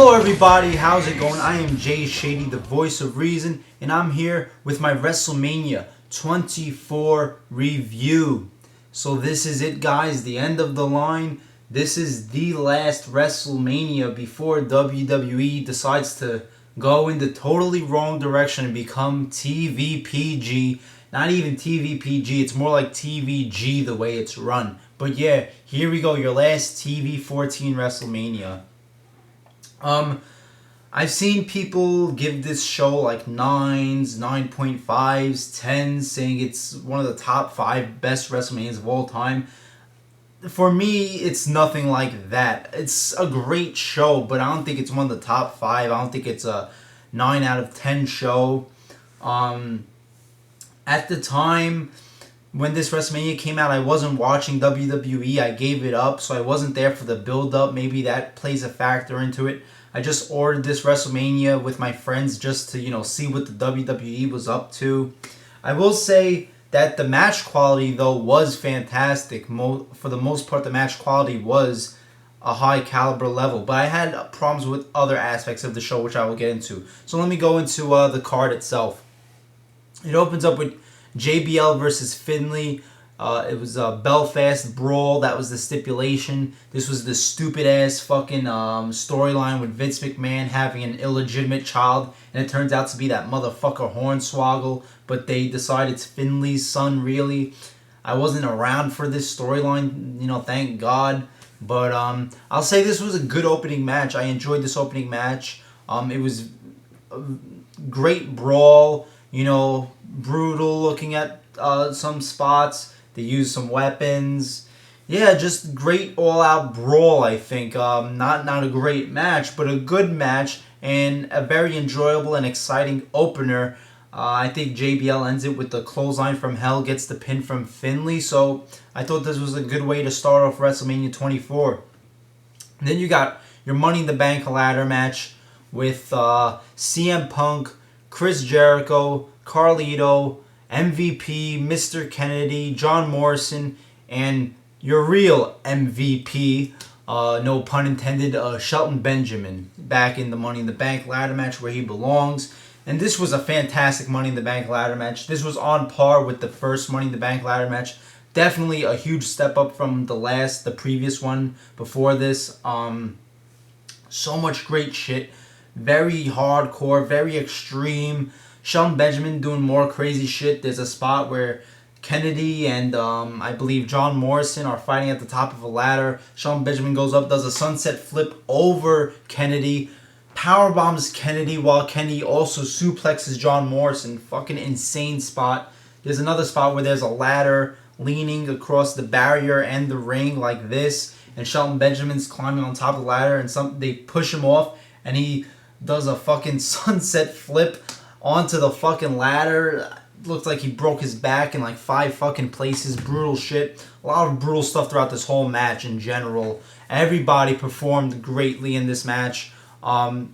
Hello everybody, how's it going? I am Jay Shady, the voice of reason, and I'm here with my WrestleMania 24 review. So this is it, guys, the end of the line. This is the last WrestleMania before WWE decides to go in the totally wrong direction and become TVPG. Not even TVPG, it's more like TVG the way it's run. But yeah, here we go, your last TV14 WrestleMania. I've seen people give this show like 9s, 9.5s, 10s, saying it's one of the top 5 best WrestleManias of all time. For me, it's nothing like that. It's a great show, but I don't think it's one of the top 5. I don't think it's a 9 out of 10 show. At the time when this WrestleMania came out, I wasn't watching WWE. I gave it up, so I wasn't there for the build-up. Maybe that plays a factor into it. I just ordered this WrestleMania with my friends just to, see what the WWE was up to. I will say that the match quality, though, was fantastic. For the most part, the match quality was a high caliber level. But I had problems with other aspects of the show, which I will get into. So let me go into the card itself. It opens up with JBL versus Finlay. It was a Belfast brawl. That was the stipulation. This was the stupid ass fucking storyline with Vince McMahon having an illegitimate child, and it turns out to be that motherfucker Hornswoggle. But they decided it's Finlay's son. Really, I wasn't around for this storyline. Thank God. But I'll say this was a good opening match. I enjoyed this opening match. It was a great brawl. Brutal looking at some spots. They used some weapons. Yeah, just great all-out brawl, I think. Not a great match, but a good match and a very enjoyable and exciting opener. I think JBL ends it with the clothesline from hell, gets the pin from Finlay. So I thought this was a good way to start off WrestleMania 24. And then you got your Money in the Bank ladder match with CM Punk, Chris Jericho, Carlito, MVP, Mr. Kennedy, John Morrison, and your real MVP, no pun intended, Shelton Benjamin, back in the Money in the Bank ladder match where he belongs. And this was a fantastic Money in the Bank ladder match. This was on par with the first Money in the Bank ladder match. Definitely a huge step up from the previous one before this. So much great shit. Very hardcore, very extreme. Shelton Benjamin doing more crazy shit. There's a spot where Kennedy and I believe John Morrison are fighting at the top of a ladder. Shelton Benjamin goes up, does a sunset flip over Kennedy, powerbombs Kennedy while Kennedy also suplexes John Morrison. Fucking insane spot. There's another spot where there's a ladder leaning across the barrier and the ring like this, and Shelton Benjamin's climbing on top of the ladder, and they push him off, and he does a fucking sunset flip onto the fucking ladder. Looks like he broke his back in like 5 fucking places. Brutal shit. A lot of brutal stuff throughout this whole match in general. Everybody performed greatly in this match. It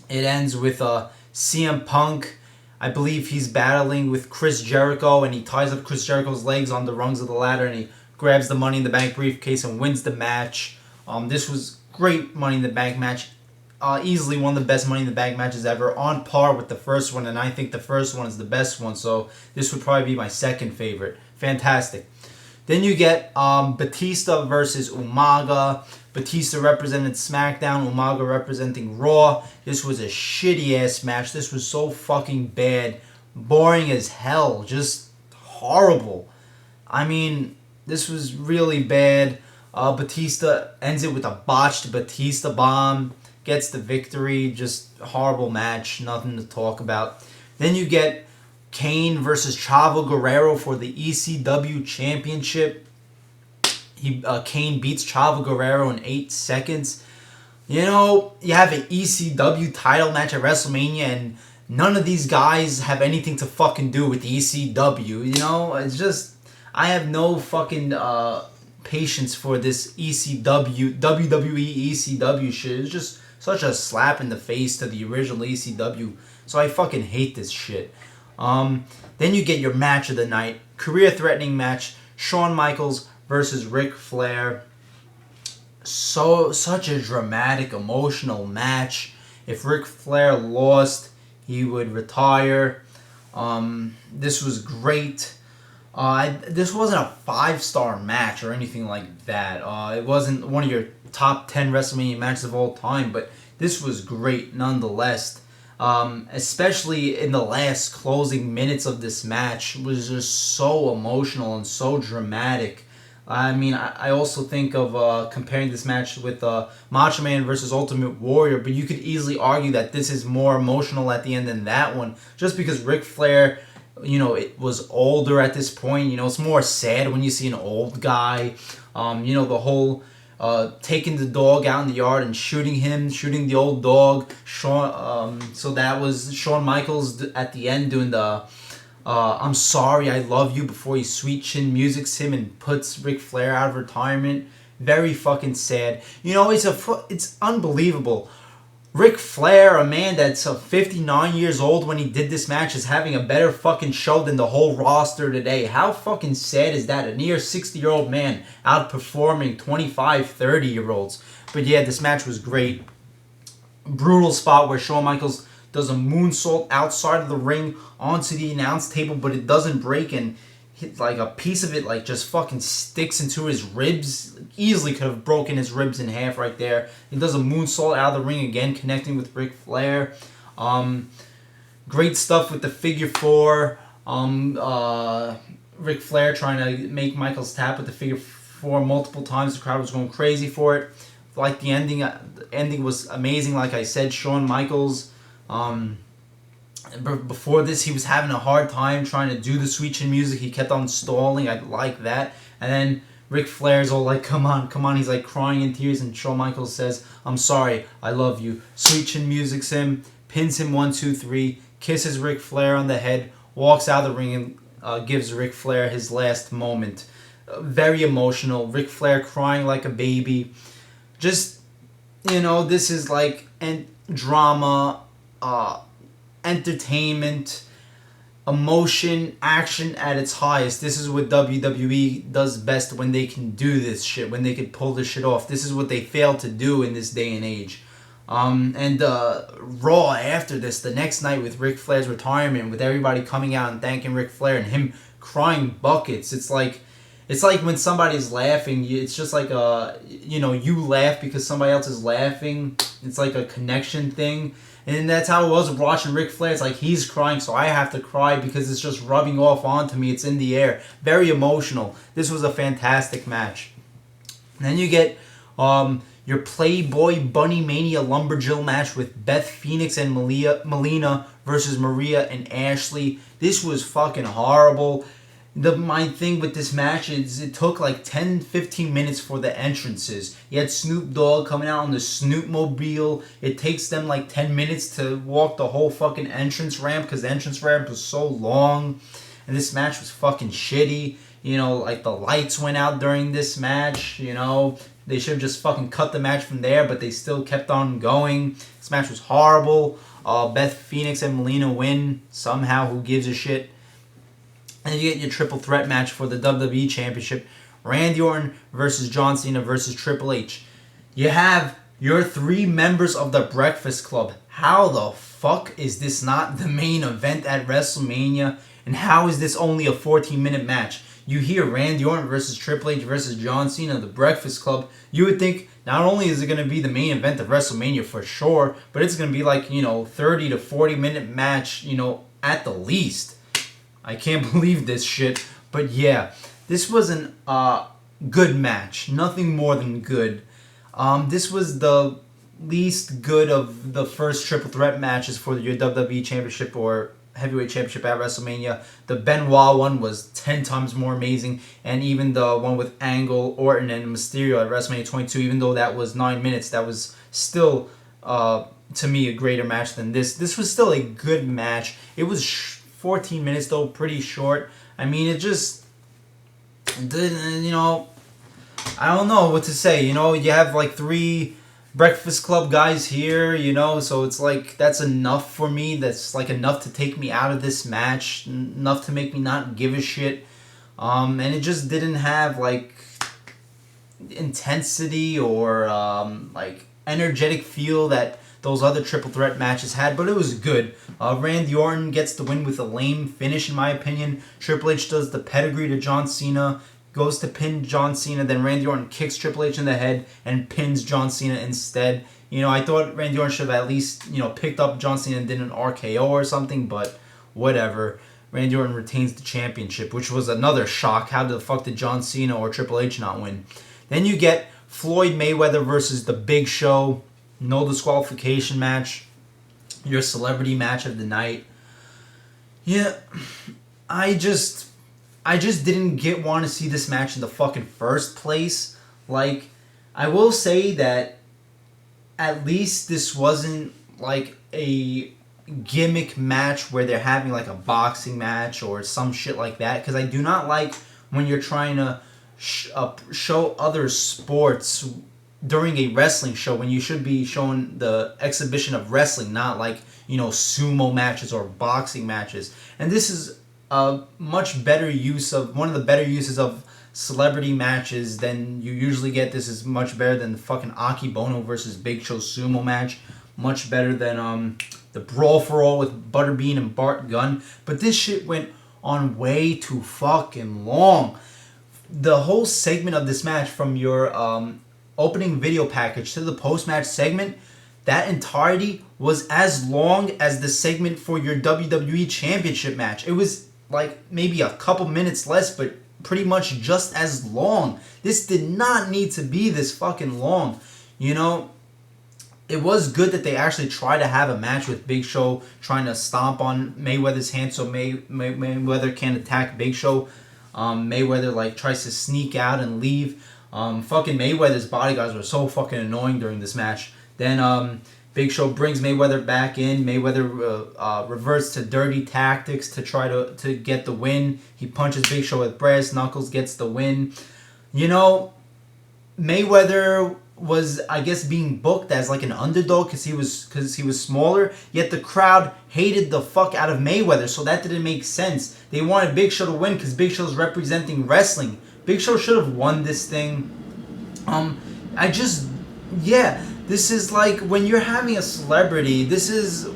ends with CM Punk. I believe he's battling with Chris Jericho, and he ties up Chris Jericho's legs on the rungs of the ladder, and he grabs the Money in the Bank briefcase and wins the match. This was great Money in the Bank match. Easily one of the best Money in the Bank matches ever, on par with the first one, and I think the first one is the best one, so this would probably be my second favorite. Fantastic. Then you get Batista versus Umaga. Batista represented SmackDown, Umaga representing Raw. This was a shitty-ass match. This was so fucking bad. Boring as hell. Just horrible. I mean, this was really bad. Batista ends it with a botched Batista bomb. Gets the victory. Just horrible match. Nothing to talk about. Then you get Kane versus Chavo Guerrero for the ECW Championship. Kane beats Chavo Guerrero in 8 seconds. You have an ECW title match at WrestleMania, and none of these guys have anything to fucking do with the ECW. It's just, I have no fucking patience for this WWE ECW shit. It's just such a slap in the face to the original ECW. So I fucking hate this shit. Then you get your match of the night. Career-threatening match. Shawn Michaels versus Ric Flair. such a dramatic, emotional match. If Ric Flair lost, he would retire. This was great. This wasn't a 5-star match or anything like that. It wasn't one of your top 10 WrestleMania matches of all time, but this was great nonetheless. Especially in the last closing minutes of this match, it was just so emotional and so dramatic. I mean, I also think of comparing this match with Macho Man versus Ultimate Warrior, but you could easily argue that this is more emotional at the end than that one, just because Ric Flair, it was older at this point. It's more sad when you see an old guy. The whole taking the dog out in the yard and shooting the old dog. So that was Shawn Michaels at the end doing the I'm sorry, I love you before he sweet chin musics him and puts Ric Flair out of retirement. Very fucking sad. It's unbelievable. Ric Flair, a man that's 59 years old when he did this match, is having a better fucking show than the whole roster today. How fucking sad is that? A near 60-year-old man outperforming 25, 30-year-olds. But yeah, this match was great. Brutal spot where Shawn Michaels does a moonsault outside of the ring onto the announce table, but it doesn't break, and like a piece of it just fucking sticks into his ribs. Easily could have broken his ribs in half right there. He does a moonsault out of the ring again, connecting with Ric Flair. Great stuff with the figure 4. Ric Flair trying to make Michaels tap with the figure 4 multiple times. The crowd was going crazy for it. Like the ending. The ending was amazing. Like I said, Shawn Michaels. Before this, he was having a hard time trying to do the sweet chin music. He kept on stalling. I like that. And then Ric Flair's all like, come on. He's like crying in tears. And Shawn Michaels says, I'm sorry, I love you. Sweet chin music's him, pins him 1, 2, 3, kisses Ric Flair on the head, walks out of the ring and gives Ric Flair his last moment. Very emotional. Ric Flair crying like a baby. Just, this is like drama, entertainment, emotion, action at its highest. This is what WWE does best when they can do this shit, when they can pull this shit off. This is what they failed to do in this day and age. And Raw after this, the next night with Ric Flair's retirement, with everybody coming out and thanking Ric Flair and him crying buckets. It's like when somebody's laughing, it's just like you laugh because somebody else is laughing. It's like a connection thing. And that's how it was watching Ric Flair. It's like he's crying, so I have to cry because it's just rubbing off onto me. It's in the air. Very emotional. This was a fantastic match. And then you get your Playboy Bunny Mania Lumberjill match with Beth Phoenix and Melina versus Maria and Ashley. This was fucking horrible. My thing with this match is it took like 10-15 minutes for the entrances. You had Snoop Dogg coming out on the Snoop Mobile. It takes them like 10 minutes to walk the whole fucking entrance ramp because the entrance ramp was so long. And this match was fucking shitty. Like the lights went out during this match. They should have just fucking cut the match from there, but they still kept on going. This match was horrible. Beth Phoenix and Melina win somehow. Who gives a shit? And you get your triple threat match for the WWE Championship. Randy Orton versus John Cena versus Triple H. You have your 3 members of the Breakfast Club. How the fuck is this not the main event at WrestleMania? And how is this only a 14-minute match? You hear Randy Orton versus Triple H versus John Cena, the Breakfast Club. You would think not only is it going to be the main event of WrestleMania for sure, but it's going to be like, 30 to 40-minute match, at the least. I can't believe this shit. But yeah, this was an good match. Nothing more than good. This was the least good of the first triple threat matches for your WWE Championship or Heavyweight Championship at WrestleMania. The Benoit one was 10 times more amazing. And even the one with Angle, Orton, and Mysterio at WrestleMania 22, even though that was 9 minutes, that was still, to me, a greater match than this. This was still a good match. It was 14 minutes, though, pretty short. I mean, it just didn't, I don't know what to say. You have like 3 Breakfast Club guys here, so it's like that's enough for me. That's like enough to take me out of this match, enough to make me not give a shit. And it just didn't have like intensity or like energetic feel that those other triple threat matches had, but it was good. Randy Orton gets the win with a lame finish, in my opinion. Triple H does the pedigree to John Cena, goes to pin John Cena, then Randy Orton kicks Triple H in the head and pins John Cena instead. I thought Randy Orton should have at least, picked up John Cena and did an RKO or something, but whatever. Randy Orton retains the championship, which was another shock. How the fuck did John Cena or Triple H not win? Then you get Floyd Mayweather versus The Big Show. No disqualification match. Your celebrity match of the night. Yeah, I just didn't want to see this match in the fucking first place. Like, I will say that at least this wasn't like a gimmick match where they're having like a boxing match or some shit like that, because I do not like when you're trying to show other sports during a wrestling show when you should be showing the exhibition of wrestling, not like, sumo matches or boxing matches. And this is a much better use of, one of the better uses of celebrity matches than you usually get. This is much better than the fucking Akibono versus Big Show sumo match. Much better than the Brawl for All with Butterbean and Bart Gunn. But this shit went on way too fucking long. The whole segment of this match, from your opening video package to the post-match segment, that entirety was as long as the segment for your WWE Championship match. It was like maybe a couple minutes less, but pretty much just as long. This did not need to be this fucking long. It was good that they actually tried to have a match with Big Show trying to stomp on Mayweather's hand so Mayweather can attack Big Show. Mayweather tries to sneak out and leave. Fucking Mayweather's bodyguards were so fucking annoying during this match. Then Big Show brings Mayweather back in. Mayweather reverts to dirty tactics to try to get the win. He punches Big Show with brass knuckles, gets the win. Mayweather was, I guess, being booked as like an underdog because he was smaller. Yet the crowd hated the fuck out of Mayweather, so that didn't make sense. They wanted Big Show to win because Big Show's representing wrestling. Big Show should have won this thing. This is like when you're having a celebrity. This is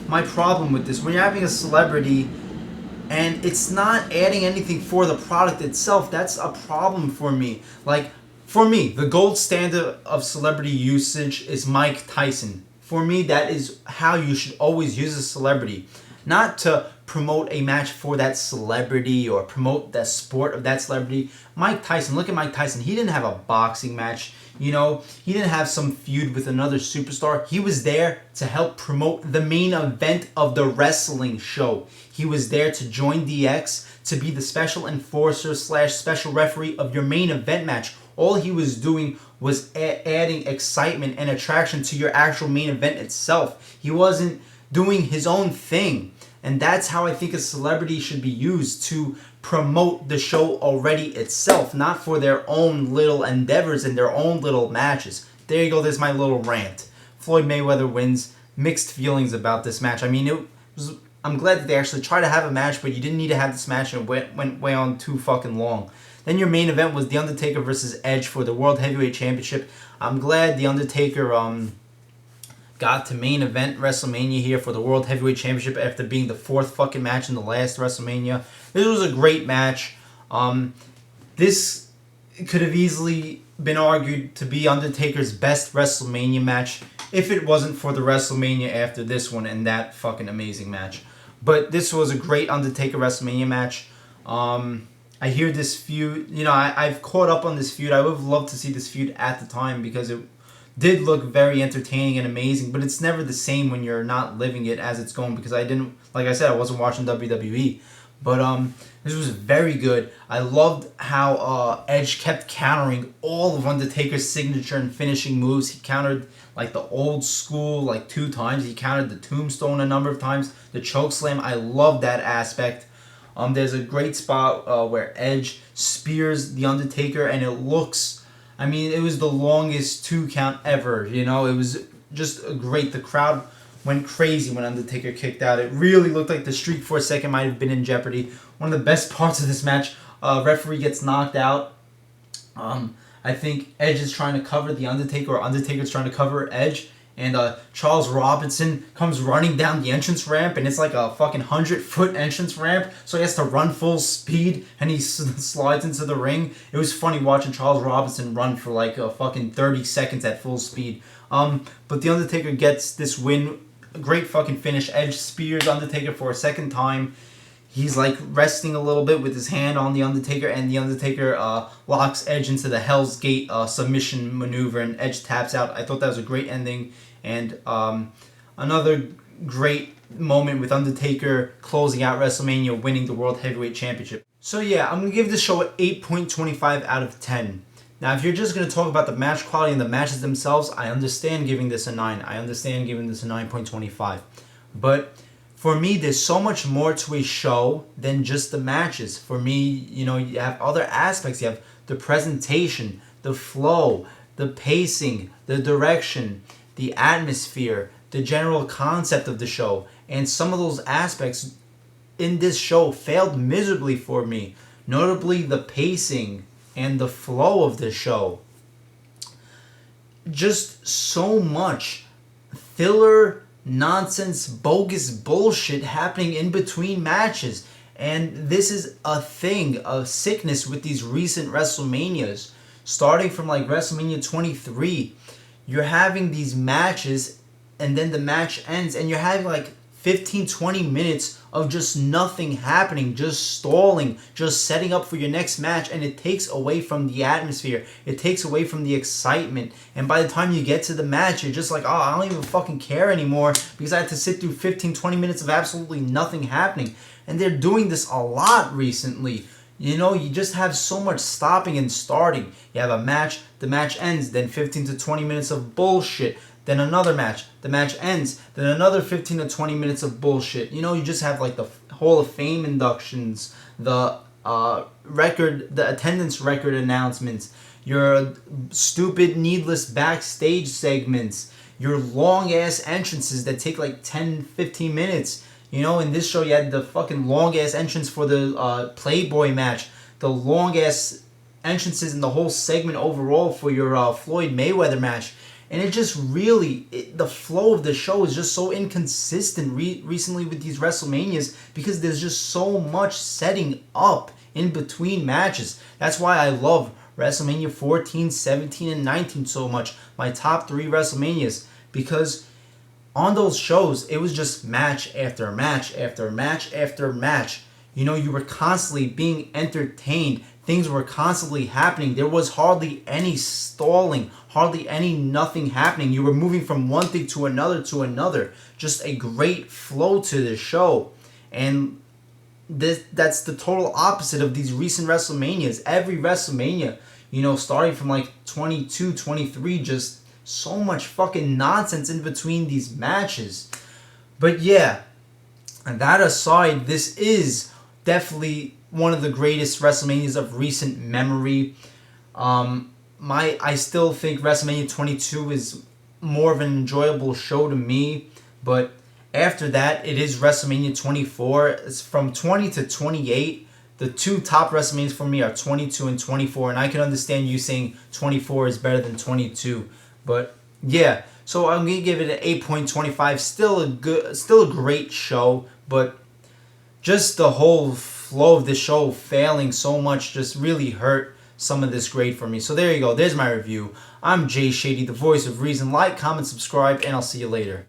my problem with this. When you're having a celebrity and it's not adding anything for the product itself, that's a problem for me. Like, for me, the gold standard of celebrity usage is Mike Tyson. For me, that is how you should always use a celebrity. Not to promote a match for that celebrity or promote the sport of that celebrity. Mike Tyson, look at Mike Tyson. He didn't have a boxing match. He didn't have some feud with another superstar. He was there to help promote the main event of the wrestling show. He was there to join DX, to be the special enforcer / special referee of your main event match. All he was doing was adding excitement and attraction to your actual main event itself. He wasn't doing his own thing. And that's how I think a celebrity should be used, to promote the show already itself, not for their own little endeavors and their own little matches. There you go, there's my little rant. Floyd Mayweather wins. Mixed feelings about this match. I mean, I'm glad that they actually tried to have a match, but you didn't need to have this match, and it went way on too fucking long. Then your main event was The Undertaker versus Edge for the World Heavyweight Championship. I'm glad The Undertaker got to main event WrestleMania here for the World Heavyweight Championship after being the fourth fucking match in the last WrestleMania. This was a great match. This could have easily been argued to be Undertaker's best WrestleMania match if it wasn't for the WrestleMania after this one and that fucking amazing match. But this was a great Undertaker WrestleMania match. I hear this feud, I've caught up on this feud. I would have loved to see this feud at the time because it did look very entertaining and amazing, but it's never the same when you're not living it as it's going, because like I said, I wasn't watching WWE. But this was very good. I loved how Edge kept countering all of Undertaker's signature and finishing moves. He countered the old school 2 times. He countered the tombstone a number of times. The chokeslam, I love that aspect. There's a great spot where Edge spears The Undertaker, and it looks, it was the longest 2 count ever. It was just great. The crowd went crazy when Undertaker kicked out. It really looked like the streak for a second might have been in jeopardy. One of the best parts of this match, referee gets knocked out. I think Edge is trying to cover The Undertaker, or Undertaker's trying to cover Edge. And Charles Robinson comes running down the entrance ramp, and it's like a fucking 100-foot entrance ramp, so he has to run full speed, and he slides into the ring. It was funny watching Charles Robinson run for like a fucking 30 seconds at full speed. But The Undertaker gets this win. A great fucking finish. Edge spears Undertaker for a second time. He's like resting a little bit with his hand on The Undertaker, and The Undertaker locks Edge into the Hell's Gate submission maneuver, and Edge taps out. I thought that was a great ending. And another great moment with Undertaker closing out WrestleMania, winning the World Heavyweight Championship. So yeah, I'm going to give this show an 8.25 out of 10. Now, if you're just going to talk about the match quality and the matches themselves, I understand giving this a 9. I understand giving this a 9.25. But for me, there's so much more to a show than just the matches. For me, you know, you have other aspects. You have the presentation, the flow, the pacing, the direction, the atmosphere, the general concept of the show. And some of those aspects in this show failed miserably for me. Notably, the pacing and the flow of the show. Just so much filler, nonsense, bogus bullshit happening in between matches. And this is a thing, a sickness with these recent WrestleManias. Starting from like WrestleMania 23, you're having these matches, and then the match ends, and you're having like 15-20 minutes of just nothing happening, just stalling, just setting up for your next match, and it takes away from the atmosphere. It takes away from the excitement. And by the time you get to the match, you're just like, oh, I don't even fucking care anymore because I had to sit through 15-20 minutes of absolutely nothing happening. And they're doing this a lot recently. You know, you just have so much stopping and starting. You have a match, the match ends, then 15 to 20 minutes of bullshit. Then another match, the match ends, then another 15 to 20 minutes of bullshit. You know, you just have like the Hall of Fame inductions, the attendance record announcements, your stupid, needless backstage segments, your long-ass entrances that take like 10, 15 minutes. You know, in this show, you had the fucking long-ass entrance for the Playboy match, the long-ass entrances in the whole segment overall for your Floyd Mayweather match. And it just really, the flow of the show is just so inconsistent recently with these WrestleManias because there's just so much setting up in between matches. That's why I love WrestleMania 14, 17, and 19 so much. My top 3 WrestleManias. Because on those shows, it was just match after match after match after match. You know, you were constantly being entertained. Things were constantly happening. There was hardly any stalling, hardly any nothing happening. You were moving from one thing to another to another. Just a great flow to the show. And that's the total opposite of these recent WrestleManias. Every WrestleMania, you know, starting from like 22, 23, just so much fucking nonsense in between these matches. But yeah, and that aside, this is definitely one of the greatest WrestleManias of recent memory. I still think WrestleMania 22 is more of an enjoyable show to me, but after that, it is WrestleMania 24. It's from 20 to 28. The 2 top WrestleManias for me are 22 and 24, and I can understand you saying 24 is better than 22. But yeah, so I'm gonna give it an 8.25. Still a great show, but just the whole flow of the show failing so much just really hurt some of this grade for me. So there you go. There's my review. I'm Jay Shady, the voice of reason. Like, comment, subscribe, and I'll see you later.